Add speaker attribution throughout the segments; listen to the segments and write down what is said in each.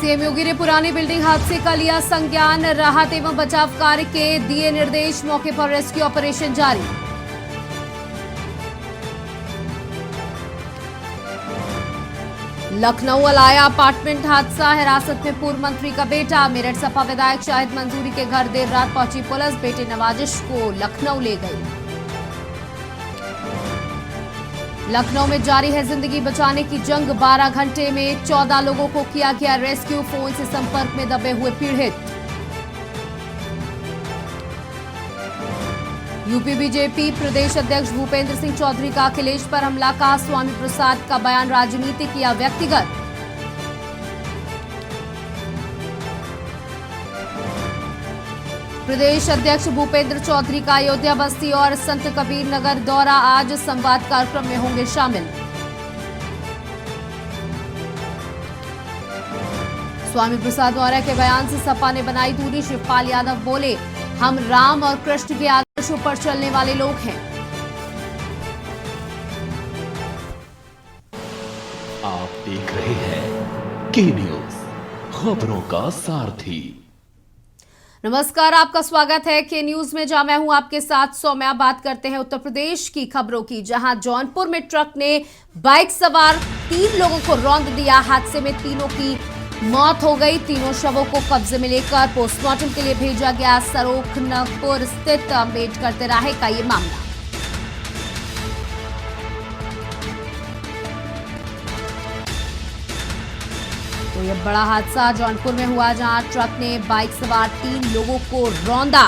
Speaker 1: CM योगी ने पुरानी building हादसे का लिया संज्ञान। राहत एवं बचाव कार्य के दिए निर्देश। मौके पर रेस्क्यू ऑपरेशन जारी। लखनऊ अलाया अपार्टमेंट हादसा। हिरासत में पूर्व मंत्री का बेटा। मेरठ सपा विधायक शाहिद मंसूरी के घर देर रात पहुंची पुलिस। बेटे नवाजिश को लखनऊ ले गई। लखनऊ में जारी है जिंदगी बचाने की जंग। 12 घंटे में 14 लोगों को किया गया रेस्क्यू। फोन से संपर्क में दबे हुए पीड़ित। यूपी बीजेपी प्रदेश अध्यक्ष भूपेंद्र सिंह चौधरी का अखिलेश पर हमला। कहा स्वामी प्रसाद का बयान राजनीतिक या व्यक्तिगत। प्रदेश अध्यक्ष भूपेंद्र चौधरी का अयोध्या, बस्ती और संत कबीर नगर दौरा। आज संवाद कार्यक्रम में होंगे शामिल। स्वामी प्रसाद मौर्य के बयान से सपा ने बनाई दूरी। शिवपाल यादव बोले, हम राम और कृष्ण के आदर्शों पर चलने वाले लोग हैं।
Speaker 2: आप देख रहे हैं के न्यूज, खबरों का सारथी।
Speaker 1: नमस्कार, आपका स्वागत है के न्यूज में, जहां मैं हूं आपके साथ सौम्या। बात करते हैं उत्तर प्रदेश की खबरों की, जहां जौनपुर में ट्रक ने बाइक सवार 3 लोगों को रौंद दिया। हादसे में तीनों की मौत हो गई। तीनों शवों को कब्जे में लेकर पोस्टमार्टम के लिए भेजा गया। सरोखनपुर स्थित अम्बेडकर तिराहे का ये मामला। तो यह बड़ा हादसा जौनपुर में हुआ, जहां ट्रक ने बाइक सवार 3 लोगों को रौंदा।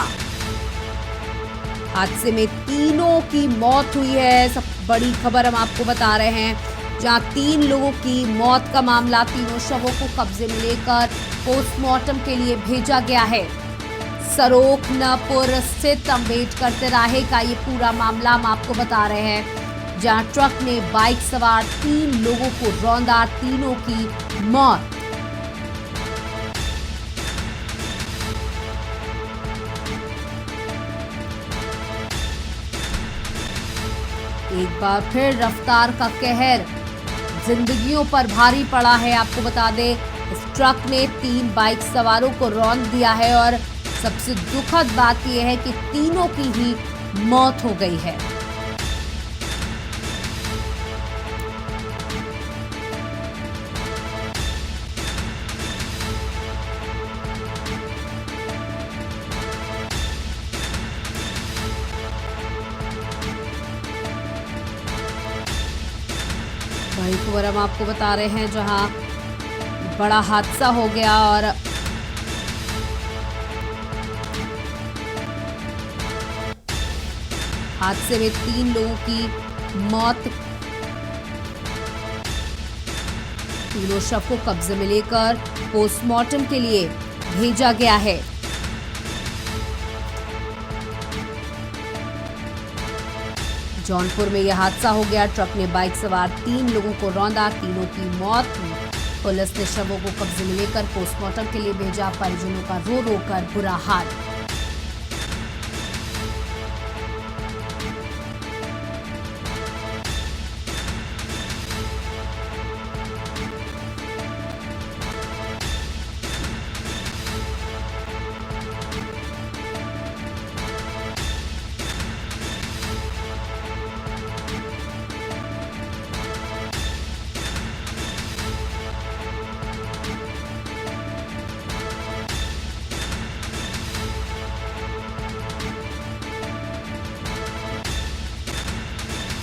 Speaker 1: हादसे में तीनों की मौत हुई है। सब बड़ी खबर हम आपको बता रहे हैं, जहां 3 लोगों की मौत का मामला। तीनों शवों को कब्जे में लेकर पोस्टमार्टम के लिए भेजा गया है। सरोखनपुर स्थित अम्बेडकर तिराहे का ये पूरा मामला हम आपको बता रहे हैं, जहां ट्रक ने बाइक सवार 3 लोगों को रौंदा। तीनों की मौत। एक बार फिर रफ्तार का कहर जिंदगियों पर भारी पड़ा है। आपको बता दें, इस ट्रक ने 3 बाइक सवारों को रौंद दिया है और सबसे दुखद बात यह है कि तीनों की ही मौत हो गई है। वही खबर हम आपको बता रहे हैं, जहां बड़ा हादसा हो गया और हादसे में 3 लोगों की मौत। तीनों शव को कब्जे में लेकर पोस्टमार्टम के लिए भेजा गया है। जौनपुर में यह हादसा हो गया। ट्रक ने बाइक सवार 3 लोगों को रौंदा। तीनों की मौत। पुलिस ने शवों को कब्जे में लेकर पोस्टमार्टम के लिए भेजा। परिजनों का रो रो कर बुरा हाल।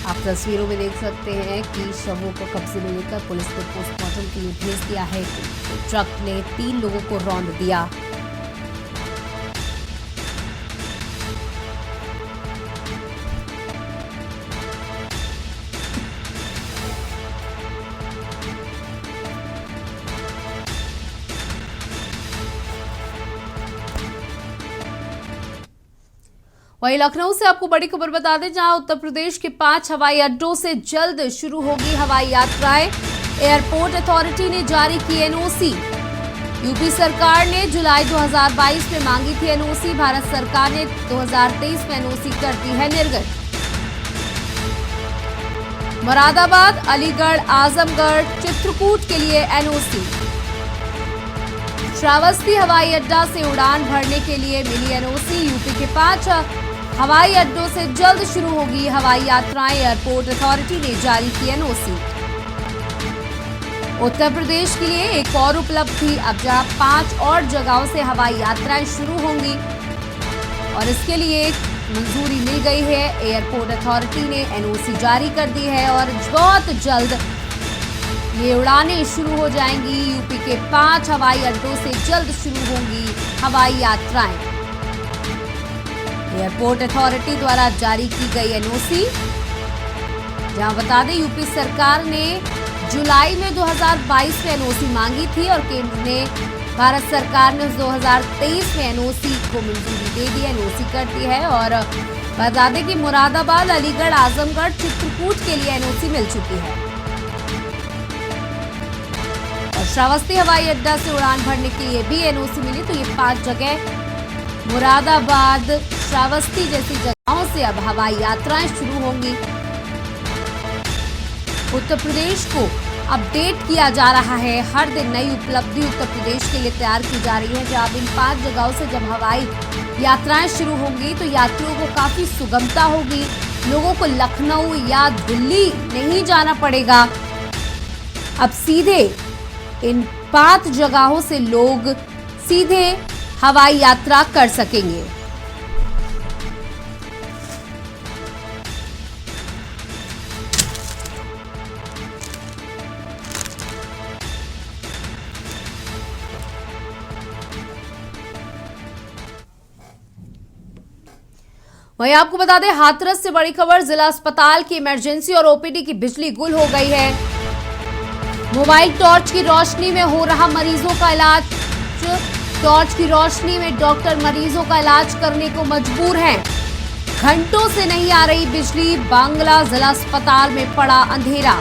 Speaker 1: आप तस्वीरों में देख सकते हैं कि शवों को कब्जे में लेकर पुलिस ने पोस्टमार्टम के लिए भेज दिया है। ट्रक ने 3 लोगों को रौंद दिया। वहीं लखनऊ से आपको बड़ी खबर बता दें, जहां उत्तर प्रदेश के 5 हवाई अड्डों से जल्द शुरू होगी हवाई यात्राएं। एयरपोर्ट अथॉरिटी ने जारी की एनओसी। यूपी सरकार ने जुलाई 2022 में मांगी थी एनओसी। भारत सरकार ने 2023 में एनओसी कर दी है निर्गत। मुरादाबाद, अलीगढ़, आजमगढ़, चित्रकूट के लिए एनओसी। श्रावस्ती हवाई अड्डा से उड़ान भरने के लिए मिली एनओसी। यूपी के 5 हवाई अड्डों से जल्द शुरू होगी हवाई यात्राएं। एयरपोर्ट अथॉरिटी ने जारी की एनओसी। उत्तर प्रदेश के लिए एक और उपलब्धि, अब जहां 5 और जगहों से हवाई यात्राएं शुरू होंगी और इसके लिए मंजूरी मिल गई है। एयरपोर्ट अथॉरिटी ने एनओसी जारी कर दी है और बहुत जल्द ये उड़ानें शुरू हो जाएंगी। यूपी के 5 हवाई अड्डों से जल्द शुरू होंगी हवाई यात्राएं। एयरपोर्ट अथॉरिटी द्वारा जारी की गई एनओसी, जहां बता दें यूपी सरकार ने जुलाई में 2022 में एनओसी मांगी थी और केंद्र ने, भारत सरकार ने 2023 में एनओसी को मंजूरी दे दी, एनओसी कर दी है। और बता दें कि मुरादाबाद, अलीगढ़, आजमगढ़, चित्रकूट के लिए एनओसी मिल चुकी है। और श्रावस्ती हवाई अड्डा से उड़ान भरने के लिए भी एनओसी मिली, तो ये 5 जगह मुरादाबाद, श्रावस्ती जैसी जगहों से अब हवाई यात्राएं शुरू होंगी। उत्तर प्रदेश को अपडेट किया जा रहा है, हर दिन नई उपलब्धि उत्तर प्रदेश के लिए तैयार की जा रही है। जहां इन 5 जगहों से जब हवाई यात्राएं शुरू होंगी तो यात्रियों को काफी सुगमता होगी। लोगों को लखनऊ या दिल्ली नहीं जाना पड़ेगा। अब सीधे इन 5 जगहों से लोग सीधे हवाई यात्रा कर सकेंगे। वहीं आपको बता दें, हाथरस से बड़ी खबर, जिला अस्पताल की इमरजेंसी और ओपीडी की बिजली गुल हो गई है। मोबाइल टॉर्च की रोशनी में हो रहा मरीजों का इलाज। टॉर्च की रोशनी में डॉक्टर मरीजों का इलाज करने को मजबूर हैं। घंटों से नहीं आ रही बिजली, बांग्ला जिला अस्पताल में पड़ा अंधेरा।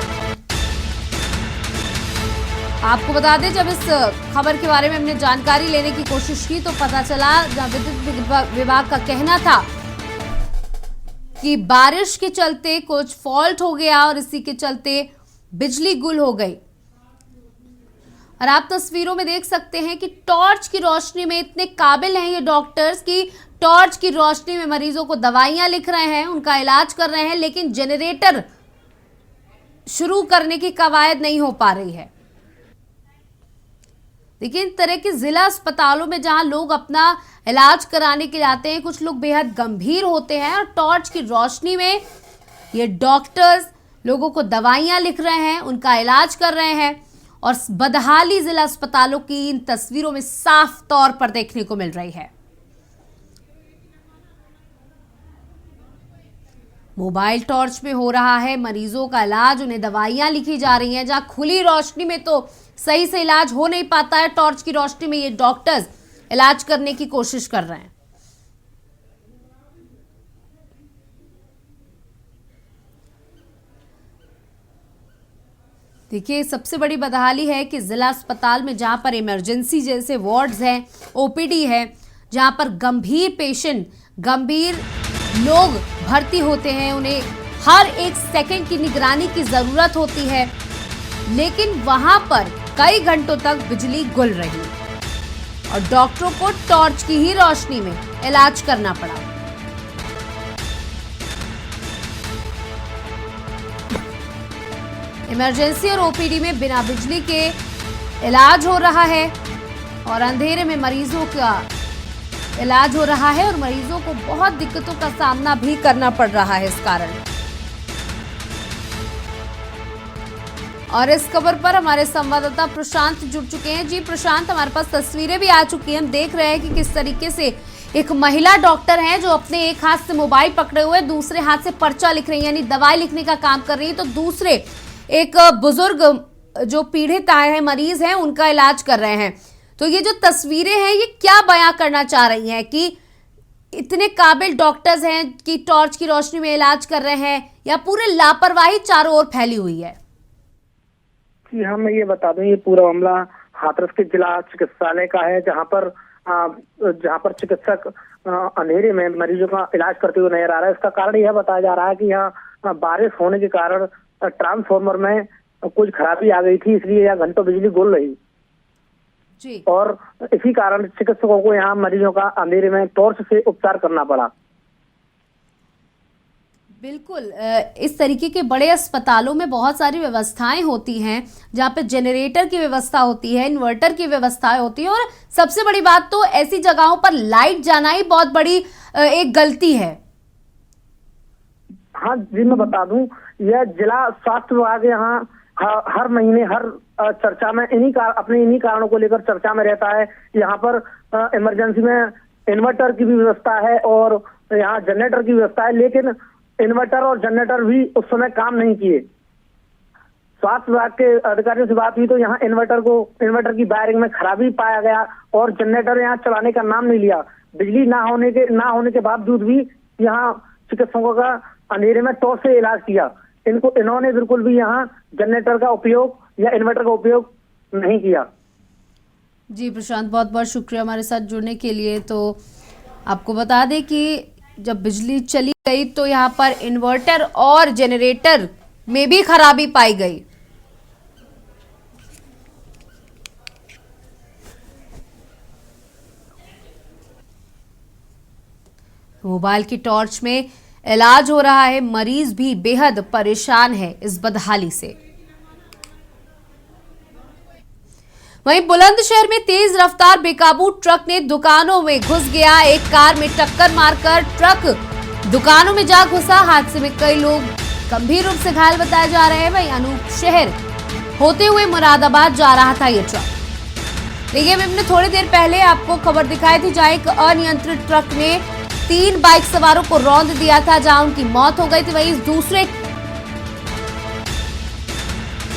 Speaker 1: आपको बता दें, जब इस खबर के बारे में हमने जानकारी लेने की कोशिश की तो पता चला, जहां विद्युत विभाग का कहना था कि बारिश के चलते कुछ फॉल्ट हो गया और इसी के चलते बिजली गुल हो गई। और आप तस्वीरों में देख सकते हैं कि टॉर्च की रोशनी में इतने काबिल हैं ये डॉक्टर्स कि टॉर्च की रोशनी में मरीजों को दवाइयां लिख रहे हैं, उनका इलाज कर रहे हैं, लेकिन जनरेटर शुरू करने की कवायद नहीं हो पा रही है। देखिए, इन तरह के जिला अस्पतालों में जहां लोग अपना इलाज कराने के लिए आते हैं, कुछ लोग बेहद गंभीर होते हैं और टॉर्च की रोशनी में ये डॉक्टर्स लोगों को दवाइयां लिख रहे हैं, उनका इलाज कर रहे हैं। और बदहाली जिला अस्पतालों की इन तस्वीरों में साफ तौर पर देखने को मिल रही है। मोबाइल टॉर्च में हो रहा है मरीजों का इलाज, उन्हें दवाइयां लिखी जा रही हैं। जहां खुली रोशनी में तो सही से इलाज हो नहीं पाता है, टॉर्च की रोशनी में ये डॉक्टर्स इलाज करने की कोशिश कर रहे हैं। देखिए, सबसे बड़ी बदहाली है कि जिला अस्पताल में जहां पर इमरजेंसी जैसे वार्ड्स हैं, ओपीडी है, जहां पर गंभीर पेशेंट, गंभीर लोग भर्ती होते हैं, उन्हें हर एक सेकंड की निगरानी की जरूरत होती है, लेकिन वहां पर कई घंटों तक बिजली गुल रही और डॉक्टरों को टॉर्च की ही रोशनी में इलाज करना पड़ा। इमरजेंसी और ओपीडी में बिना बिजली के इलाज हो रहा है और अंधेरे में मरीजों का इलाज हो रहा है और मरीजों को बहुत दिक्कतों का सामना भी करना पड़ रहा है इस कारण। और इस खबर पर हमारे संवाददाता प्रशांत जुड़ चुके हैं। जी प्रशांत, हमारे पास तस्वीरें भी आ चुकी हैं, हम देख रहे हैं कि किस तरीके से एक महिला डॉक्टर है जो अपने एक हाथ से मोबाइल पकड़े हुए दूसरे हाथ से पर्चा लिख रही है, यानी दवाई लिखने का काम कर रही है, तो दूसरे एक बुजुर्ग जो पीड़ित आए हैं, मरीज हैं, उनका इलाज कर रहे हैं। तो ये जो तस्वीरें हैं ये क्या बयां करना चाह रही हैं कि इतने काबिल डॉक्टर्स हैं कि टॉर्च की रोशनी में इलाज कर रहे हैं या पूरे लापरवाही चारों ओर फैली हुई है?
Speaker 3: जी हाँ, मैं ये बता दूं, ये पूरा मामला हाथरस के जिला चिकित्सालय का है, जहाँ पर चिकित्सक अंधेरे में मरीजों का इलाज करते हुए नजर आ रहा है। इसका कारण यह बताया जा रहा है कि यहाँ बारिश होने के कारण ट्रांसफार्मर में कुछ खराबी आ गई थी, इसलिए यहाँ घंटों बिजली गुल रही।
Speaker 1: जी।
Speaker 3: और इसी कारण चिकित्सकों को यहाँ मरीजों का अंधेरे में टॉर्च से उपचार करना पड़ा।
Speaker 1: बिल्कुल, इस तरीके के बड़े अस्पतालों में बहुत सारी व्यवस्थाएं होती हैं, जहाँ पे जनरेटर की व्यवस्था होती है, इन्वर्टर की व्यवस्थाएं होती है, और सबसे बड़ी बात तो ऐसी जगहों पर लाइट जाना ही बहुत बड़ी एक गलती है।
Speaker 3: हाँ जी, मैं बता दूं, यह जिला स्वास्थ्य विभाग यहाँ हर महीने हर चर्चा में इन्हीं कारणों को लेकर चर्चा में रहता है। यहाँ पर इमरजेंसी में इन्वर्टर की भी व्यवस्था है और यहाँ जनरेटर की व्यवस्था है, लेकिन इन्वर्टर और जनरेटर भी उस समय काम नहीं किए। स्वास्थ्य विभाग के अधिकारियों से बात हुई तो यहाँ इन्वर्टर की वायरिंग में खराबी पाया गया और जनरेटर यहाँ चलाने का नाम नहीं लिया। बिजली ना होने के बावजूद भी यहाँ चिकित्सकों का अंधेरे में टॉर्च से इलाज किया। इन्होंने बिल्कुल भी यहाँ जनरेटर का उपयोग या इन्वर्टर का उपयोग नहीं किया।
Speaker 1: जी प्रशांत, बहुत बहुत शुक्रिया हमारे साथ जुड़ने के लिए। तो आपको बता दें कि जब बिजली चली गई तो यहाँ पर इन्वर्टर और जनरेटर में भी खराबी पाई गई। मोबाइल की टॉर्च में इलाज हो रहा है, मरीज भी बेहद परेशान है इस बदहाली से। वहीं बुलंदशहर में तेज रफ्तार बेकाबू ट्रक ने दुकानों में घुस गया। एक कार में टक्कर मारकर ट्रक दुकानों में जा घुसा। हादसे में कई लोग गंभीर रूप से घायल बताए जा रहे हैं। वहीं अनूप शहर होते हुए मुरादाबाद जा रहा था ये ट्रक। देखिए, हमने थोड़ी देर पहले आपको खबर दिखाई थी जहां एक अनियंत्रित ट्रक ने 3 बाइक सवारों को रौंद दिया था, जहां उनकी मौत हो गई थी। वहीं दूसरे,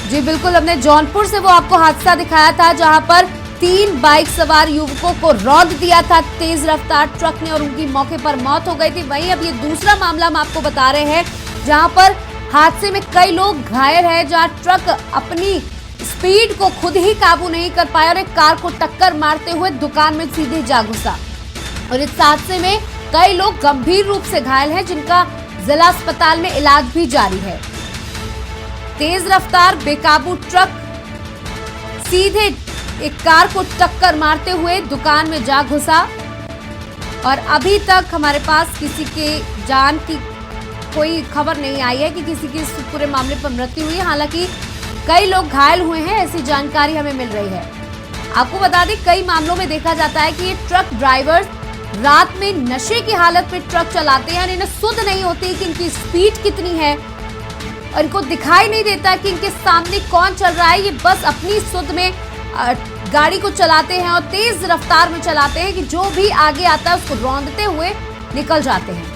Speaker 1: जी बिल्कुल, हमने जौनपुर से वो आपको हादसा दिखाया था जहां पर 3 बाइक सवार युवकों को रौंद दिया था तेज रफ्तार ट्रक ने और उनकी मौके पर मौत हो गई थी। वहीं अब ये दूसरा मामला हम आपको बता रहे हैं जहां पर हादसे में कई लोग घायल हैं, जहां ट्रक अपनी स्पीड को खुद ही काबू नहीं कर पाया और एक कार को टक्कर मारते हुए दुकान में सीधे जा घुसा। और इस हादसे में कई लोग गंभीर रूप से घायल हैं, जिनका जिला अस्पताल में इलाज भी जारी है। तेज रफ्तार बेकाबू ट्रक सीधे एक कार को टक्कर मारते हुए दुकान में जा घुसा और अभी तक हमारे पास किसी के जान की कोई खबर नहीं आई है कि किसी की इस पूरे मामले पर मृत्यु हुई। हालांकि कई लोग घायल हुए हैं, ऐसी जानकारी हमें मिल रही है। आपको बता दें, कई मामलों में देखा जाता है कि ये ट्रक ड्राइवर रात में नशे की हालत में ट्रक चलाते हैं और इन्हें सुध नहीं होती कि इनकी स्पीड कितनी है और इनको दिखाई नहीं देता कि इनके सामने कौन चल रहा है। ये बस अपनी सुध में गाड़ी को चलाते हैं और तेज रफ्तार में चलाते हैं कि जो भी आगे आता है उसको रौंदते हुए निकल जाते हैं।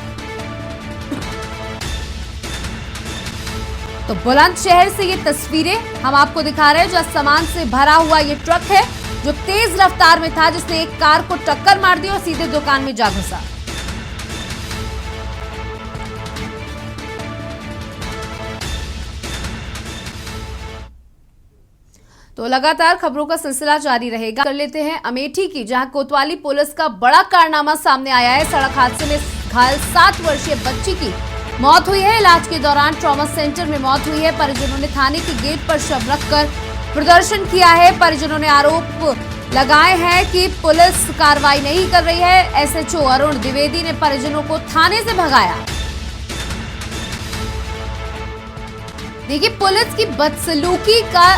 Speaker 1: तो बुलंदशहर से ये तस्वीरें हम आपको दिखा रहे हैं जहां सामान से भरा हुआ ये ट्रक है जो तेज रफ्तार में था, जिसने एक कार को टक्कर मार दी और सीधे दुकान में जा घुसा। तो लगातार खबरों का सिलसिला जारी रहेगा। कर लेते हैं अमेठी की, जहां कोतवाली पुलिस का बड़ा कारनामा सामने आया है। सड़क हादसे में घायल 7 वर्षीय बच्ची की मौत हुई है। इलाज के दौरान ट्रॉमा सेंटर में मौत हुई है। परिजनों ने थाने के गेट पर शव रखकर प्रदर्शन किया है। परिजनों ने आरोप लगाए हैं कि पुलिस कार्रवाई नहीं कर रही है। एसएचओ अरुण द्विवेदी ने परिजनों को थाने से भगाया। देखिए, पुलिस की बदसलूकी का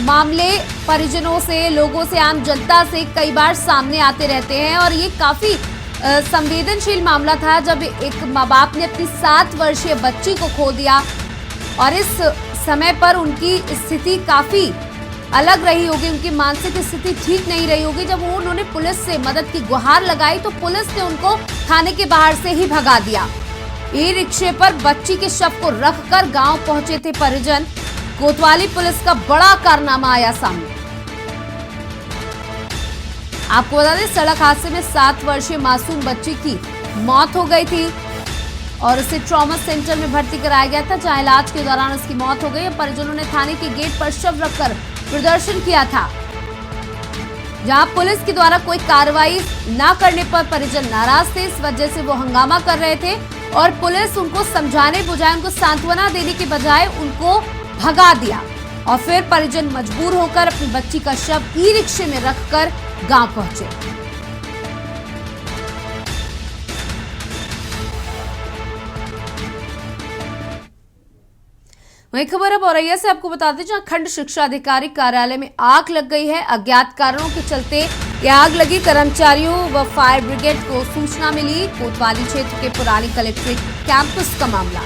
Speaker 1: मामले परिजनों से, लोगों से, आम जनता से कई बार सामने आते रहते हैं और ये काफी संवेदनशील मामला था जब एक माँ बाप ने अपनी 7 वर्षीय बच्ची को खो दिया और इस समय पर उनकी स्थिति काफी अलग रही होगी, उनकी मानसिक स्थिति ठीक नहीं रही होगी। जब उन्होंने पुलिस से मदद की गुहार लगाई तो पुलिस ने उनको थाने के बाहर से ही भगा दिया। ई रिक्शे पर बच्ची के शव को रखकर गांव पहुंचे थे परिजन। कोतवाली पुलिस का बड़ा कारनामा आया सामने। आपको बता दें, सड़क हादसे में 7 वर्षीय मासूम बच्ची की मौत हो गई थी और उसे ट्रॉमा सेंटर में भर्ती कराया गया था, जहां इलाज के दौरान उसकी मौत हो गई। परिजनों ने थाने के गेट पर शव रखकर प्रदर्शन किया था, जहां पुलिस के द्वारा कोई कार्रवाई न करने पर परिजन नाराज थे। इस वजह से वो हंगामा कर रहे थे और पुलिस उनको समझाने बुझाए, उनको सांत्वना देने के बजाय उनको भगा दिया। और फिर परिजन मजबूर होकर अपनी बच्ची का शव ई रिक्शे में रखकर गांव पहुंचे। वहीं खबर अब औरैया से आपको बता दें, जहां खंड शिक्षा अधिकारी कार्यालय में आग लग गई है। अज्ञात कारणों के चलते ये आग लगी। कर्मचारियों व फायर ब्रिगेड को सूचना मिली। कोतवाली क्षेत्र के पुरानी कलेक्ट्रेट कैंपस का मामला।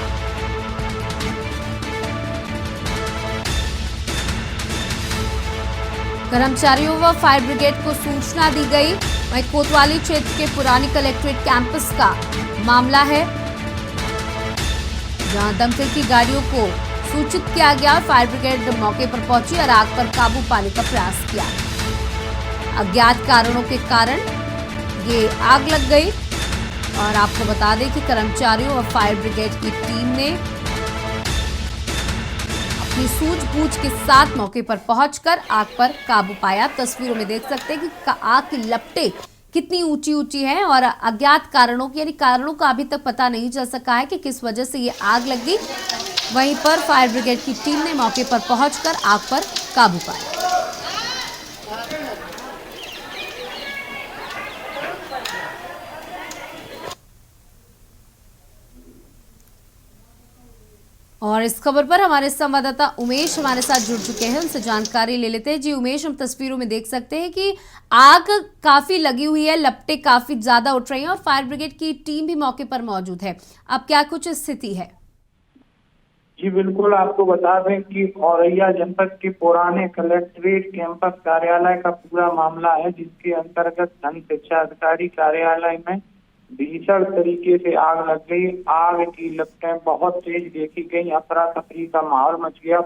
Speaker 1: कर्मचारियों व फायर ब्रिगेड को सूचना दी गई। वहीं कोतवाली क्षेत्र के पुरानी कलेक्ट्रेट कैंपस का मामला है, जहां दमकल की गाड़ियों को सूचित किया गया। फायर ब्रिगेड मौके पर पहुंची और आग पर काबू पाने का प्रयास किया। अज्ञात कारणों के कारण ये आग लग गई। और आपको बता दें कि कर्मचारियों और फायर ब्रिगेड की टीम ने अपनी सूझबूझ के साथ मौके पर पहुंचकर आग पर काबू पाया। तस्वीरों में देख सकते हैं कि आग की लपटें कितनी ऊंची ऊंची है और अज्ञात कारणों की, यानी कारणों का अभी तक पता नहीं चल सका है कि किस वजह से ये आग लगी। वहीं पर फायर ब्रिगेड की टीम ने मौके पर पहुंचकर आग पर काबू पाया। और इस खबर पर हमारे संवाददाता उमेश हमारे साथ जुड़ चुके हैं, उनसे जानकारी ले लेते हैं। जी उमेश, हम तस्वीरों में देख सकते हैं कि आग काफी लगी हुई है, लपटें काफी ज्यादा उठ रही हैं और फायर ब्रिगेड की टीम भी मौके पर मौजूद है। अब क्या कुछ स्थिति है?
Speaker 4: जी बिल्कुल, आपको बता दें कि औरैया जनपद के पुराने कलेक्ट्रेट कैंपस कार्यालय का पूरा मामला है, जिसके अंतर्गत खंड शिक्षा अधिकारी कार्यालय में भीषण तरीके से आग लग गई। आग की लपटें बहुत तेज देखी गई। अफरा तफरी का माहौल मच गया।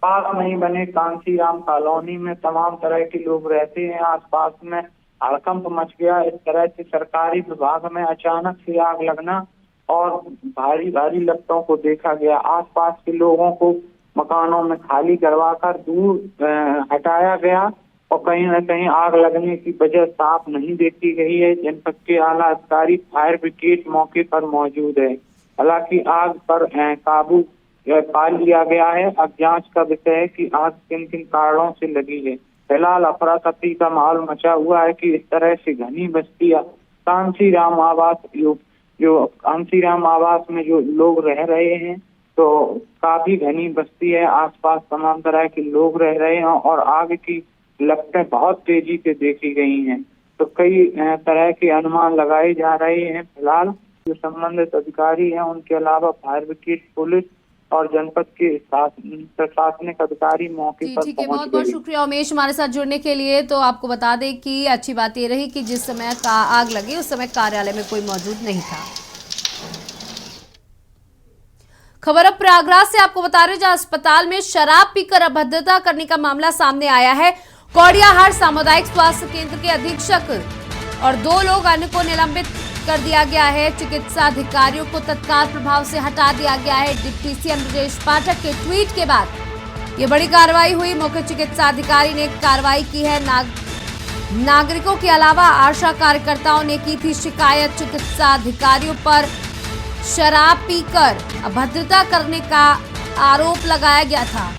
Speaker 4: पास में ही बने कांसीराम कॉलोनी में तमाम तरह के लोग रहते हैं। आसपास में हड़कंप मच गया। इस तरह से सरकारी विभाग में अचानक से आग लगना और भारी भारी लपटों को देखा गया। आसपास के लोगों को मकानों में खाली करवाकर दूर हटाया गया और कहीं न कहीं आग लगने की वजह साफ नहीं देखी गई है। जनपद के आला अधिकारी फायर ब्रिगेड मौके पर मौजूद है। हालांकि आग पर काबू पा लिया गया है। अब जांच का विषय है कि आग किन किन कारणों से लगी है। फिलहाल अफरा तफरी का माहौल मचा हुआ है कि इस तरह से घनी बस्ती कांसीराम आवास में जो लोग रह रहे हैं, तो काफी घनी बस्ती है। आसपास तमाम तरह के लोग रह रहे हैं और आग की लपटें बहुत तेजी से देखी गई हैं। तो कई तरह के अनुमान लगाए जा रहे हैं। फिलहाल जो संबंधित अधिकारी हैं, उनके अलावा फायर ब्रिगेड, पुलिस और जनपद के प्रशासनिक अधिकारी मौके पर पहुंच गए।
Speaker 1: बहुत बहुत शुक्रिया उमेश हमारे साथ जुड़ने के लिए। तो आपको बता दें कि अच्छी बात ये रही कि जिस समय का आग लगी उस समय कार्यालय में कोई मौजूद नहीं था। खबर अब प्रयागराज से आपको बता रहे, जहां अस्पताल में शराब पीकर अभद्रता करने का मामला सामने आया है। कौड़ियाहार सामुदायिक स्वास्थ्य केंद्र के अधीक्षक और 2 लोग अन्य को निलंबित कर दिया गया है। चिकित्सा अधिकारियों को तत्काल प्रभाव से हटा दिया गया है। डिप्टी सीएम ब्रजेश पाठक के ट्वीट के बाद ये बड़ी कार्रवाई हुई। मुख्य चिकित्सा अधिकारी ने कार्रवाई की है। नागरिकों के अलावा आशा कार्यकर्ताओं ने की थी शिकायत। चिकित्सा अधिकारियों पर शराब पीकर अभद्रता करने का आरोप लगाया गया था।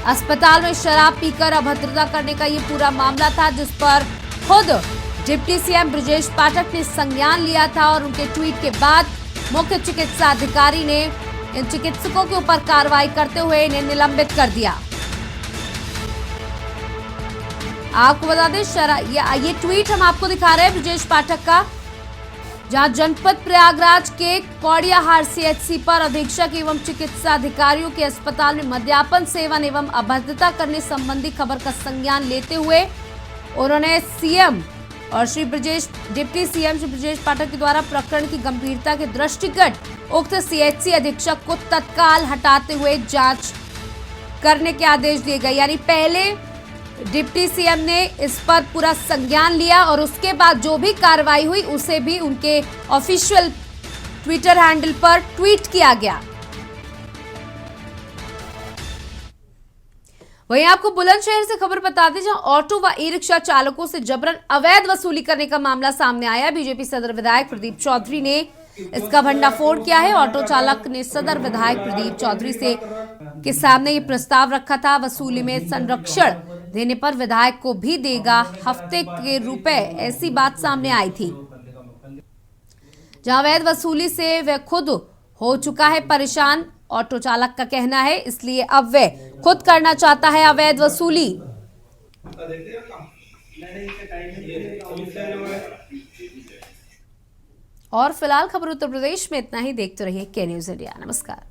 Speaker 1: अस्पताल में शराब पीकर अभद्रता करने का ये पूरा मामला था, जिस पर खुद डिप्टी सीएम ब्रजेश पाठक ने संज्ञान लिया था और उनके ट्वीट के बाद मुख्य चिकित्सा अधिकारी ने इन चिकित्सकों के ऊपर कार्रवाई करते हुए इन्हें निलंबित कर दिया। आपको बता दें, ये ट्वीट हम आपको दिखा रहे हैं ब्रजेश पाठक का, जहां जनपद प्रयागराज के कौड़ियाहार सीएचसी पर अधीक्षक एवं चिकित्सा अधिकारियों के अस्पताल में मद्यपान सेवन एवं अभद्रता करने संबंधी खबर का संज्ञान लेते हुए उन्होंने सीएम और डिप्टी सीएम श्री ब्रजेश पाठक के द्वारा प्रकरण की गंभीरता के दृष्टिगत उक्त सीएचसी अधीक्षक को तत्काल हटाते हुए जांच करने के आदेश दिए गए। यानी पहले डिप्टी सीएम ने इस पर पूरा संज्ञान लिया और उसके बाद जो भी कार्रवाई हुई उसे भी उनके ऑफिशियल ट्विटर हैंडल पर ट्वीट किया गया। वहीं आपको बुलंदशहर से खबर बता दें, जहां ऑटो व ई रिक्शा चालकों से जबरन अवैध वसूली करने का मामला सामने आया। बीजेपी सदर विधायक प्रदीप चौधरी ने इसका भंडाफोड़ किया है। ऑटो चालक ने सदर विधायक प्रदीप चौधरी के सामने ये प्रस्ताव रखा था। वसूली में संरक्षण देने पर विधायक को भी देगा हफ्ते के रुपए, ऐसी बात सामने आई थी। जहां अवैध वसूली से वह खुद हो चुका है परेशान, ऑटो चालक का कहना है, इसलिए अब वह खुद करना चाहता है अवैध वसूली। और फिलहाल खबर उत्तर प्रदेश में इतना ही। देखते रहिए के न्यूज़ इंडिया। नमस्कार।